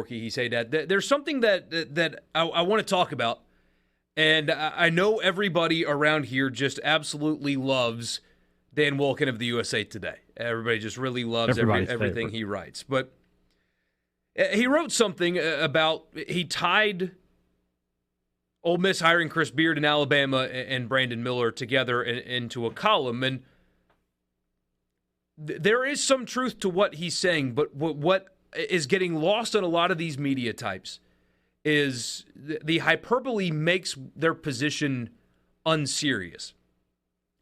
He say that there's something that I want to talk about, and I know everybody around here just absolutely loves Dan Wolken of the USA Today. Everybody just really loves everything he writes. But he wrote something about he tied Ole Miss hiring Chris Beard in Alabama and Brandon Miller together into a column, and there is some truth to what he's saying, but what is getting lost on a lot of these media types is the hyperbole makes their position unserious.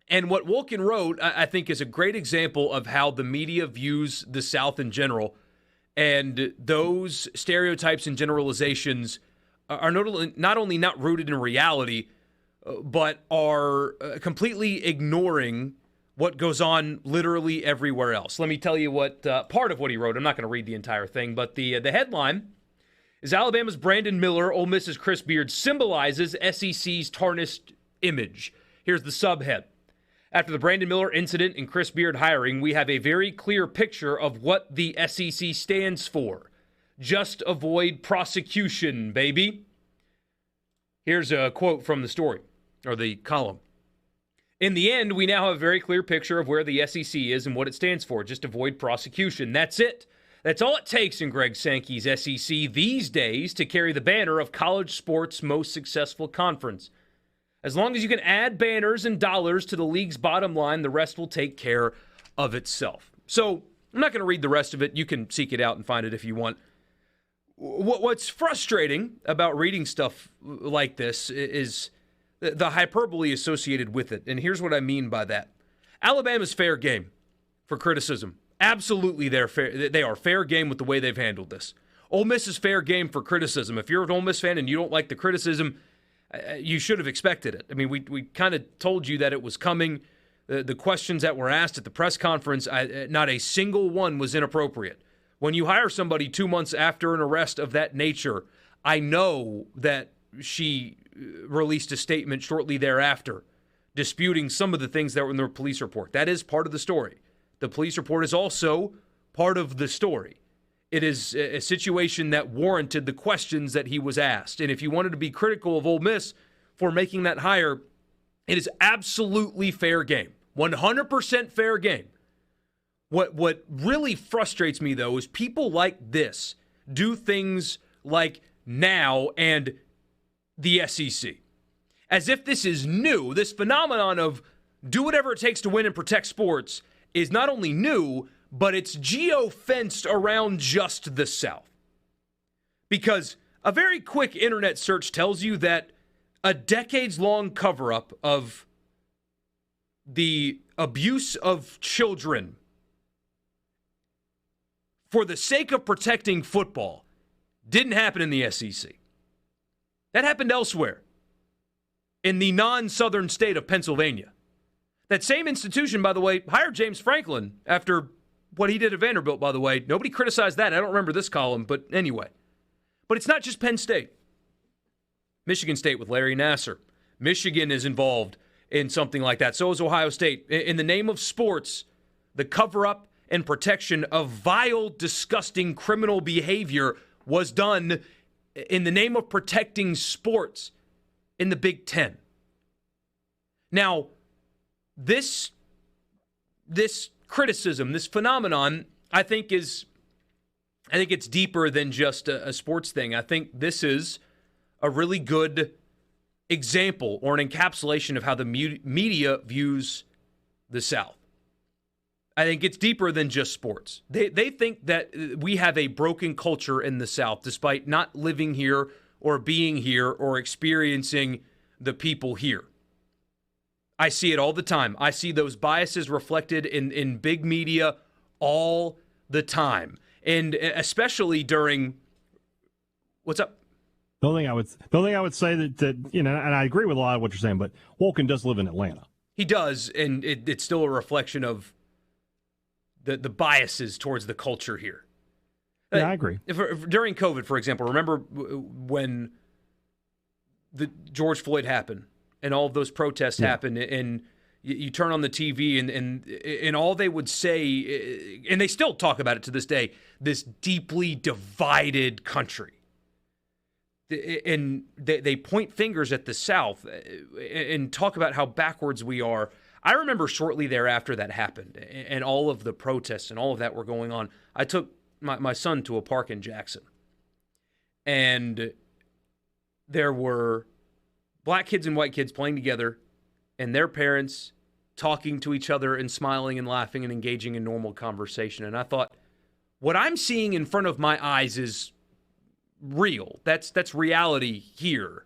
And what Wolken wrote, I think, is a great example of how the media views the South in general, and those stereotypes and generalizations are not only not rooted in reality, but are completely ignoring what goes on literally everywhere else. Let me tell you what part of what he wrote. I'm not going to read the entire thing, but the headline is Alabama's Brandon Miller, Ole Miss's Chris Beard symbolizes SEC's tarnished image. Here's the subhead. After the Brandon Miller incident and Chris Beard hiring, we have a very clear picture of what the SEC stands for. Just avoid prosecution, baby. Here's a quote from the story, or the column. In the end, we now have a very clear picture of where the SEC is and what it stands for. Just avoid prosecution. That's it. That's all it takes in Greg Sankey's SEC these days to carry the banner of college sports' most successful conference. As long as you can add banners and dollars to the league's bottom line, the rest will take care of itself. So I'm not going to read the rest of it. You can seek it out and find it if you want. What's frustrating about reading stuff like this is the hyperbole associated with it. And here's what I mean by that. Alabama's fair game for criticism. Absolutely, they are fair game with the way they've handled this. Ole Miss is fair game for criticism. If you're an Ole Miss fan and you don't like the criticism, you should have expected it. I mean, we kind of told you that it was coming. The questions that were asked at the press conference, not a single one was inappropriate. When you hire somebody 2 months after an arrest of that nature, I know that she released a statement shortly thereafter disputing some of the things that were in the police report. That is part of the story. The police report is also part of the story. It is a situation that warranted the questions that he was asked. And if you wanted to be critical of Ole Miss for making that hire, it is absolutely fair game. 100% fair game. What really frustrates me, though, is people like this do things like now and the SEC. As if this is new. This phenomenon of do whatever it takes to win and protect sports is not only new, but it's geo-fenced around just the South. Because a very quick internet search tells you that a decades-long cover-up of the abuse of children for the sake of protecting football didn't happen in the SEC. That happened elsewhere, in the non-southern state of Pennsylvania. That same institution, by the way, hired James Franklin after what he did at Vanderbilt, by the way. Nobody criticized that. I don't remember this column, but anyway. But it's not just Penn State. Michigan State with Larry Nassar. Michigan is involved in something like that. So is Ohio State. In the name of sports, the cover-up and protection of vile, disgusting criminal behavior was done in the name of protecting sports in the Big Ten. Now, this criticism, this phenomenon, I think it's deeper than just a sports thing. I think this is a really good example or an encapsulation of how the media views the South. I think it's deeper than just sports. They think that we have a broken culture in the South despite not living here or being here or experiencing the people here. I see it all the time. I see those biases reflected in big media all the time. And especially during what's up? The only thing I would say that and I agree with a lot of what you're saying, but Wolken does live in Atlanta. He does, and it's still a reflection of the biases towards the culture here. Yeah, I agree. During COVID, for example, remember when the George Floyd happened and all of those protests happened, and You turn on the TV and all they would say, and they still talk about it to this day, this deeply divided country. And they point fingers at the South and talk about how backwards we are. I remember shortly thereafter that happened and all of the protests and all of that were going on. I took my son to a park in Jackson. And there were black kids and white kids playing together and their parents talking to each other and smiling and laughing and engaging in normal conversation. And I thought, what I'm seeing in front of my eyes is real. That's reality here.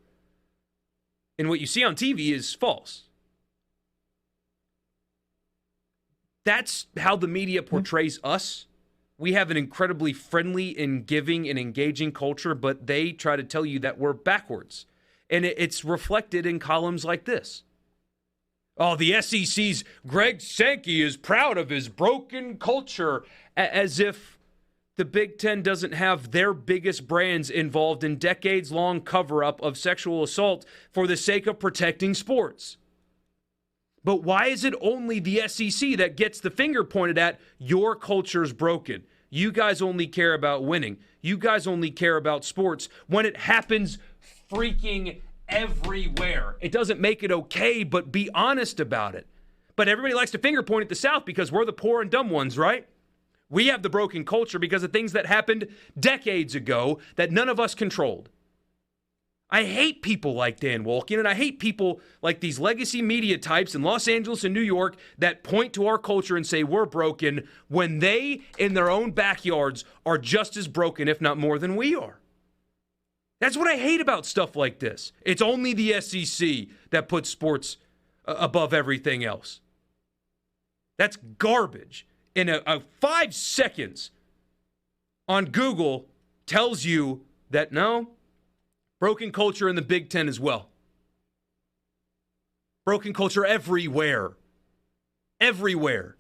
And what you see on TV is false. That's how the media portrays us. We have an incredibly friendly and giving and engaging culture, but they try to tell you that we're backwards. And it's reflected in columns like this. Oh, the SEC's Greg Sankey is proud of his broken culture, as if the Big Ten doesn't have their biggest brands involved in decades-long cover-up of sexual assault for the sake of protecting sports. But why is it only the SEC that gets the finger pointed at? Your culture's broken. You guys only care about winning. You guys only care about sports when it happens freaking everywhere. It doesn't make it okay, but be honest about it. But everybody likes to finger point at the South because we're the poor and dumb ones, right? We have the broken culture because of things that happened decades ago that none of us controlled. I hate people like Dan Wolken, and I hate people like these legacy media types in Los Angeles and New York that point to our culture and say we're broken when they, in their own backyards, are just as broken, if not more, than we are. That's what I hate about stuff like this. It's only the SEC that puts sports above everything else. That's garbage. In a 5 seconds on Google tells you that no, broken culture in the Big Ten as well. Broken culture everywhere. Everywhere.